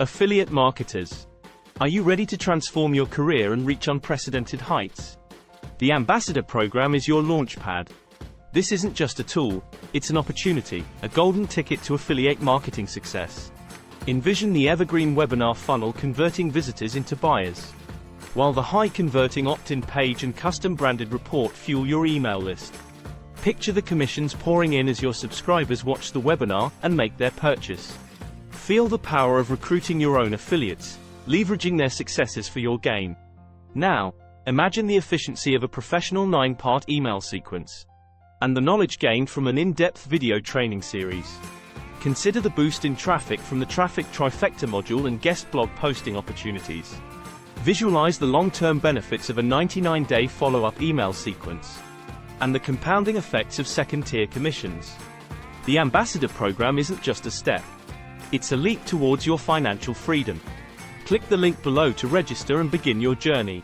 Affiliate marketers. Are you ready to transform your career and reach unprecedented heights? The Ambassador Program is your launchpad. This isn't just a tool, it's an opportunity, a golden ticket to affiliate marketing success. Envision the evergreen webinar funnel converting visitors into buyers, while the high-converting opt-in page and custom-branded report fuel your email list. Picture the commissions pouring in as your subscribers watch the webinar and make their purchase. Feel the power of recruiting your own affiliates, leveraging their successes for your gain. Now, imagine the efficiency of a professional 9-part email sequence, and the knowledge gained from an in-depth video training series. Consider the boost in traffic from the Traffic Trifecta module and guest blog posting opportunities. Visualize the long-term benefits of a 99-day follow-up email sequence, and the compounding effects of second-tier commissions. The Ambassador Program isn't just a step. It's a leap towards your financial freedom. Click the link below to register and begin your journey.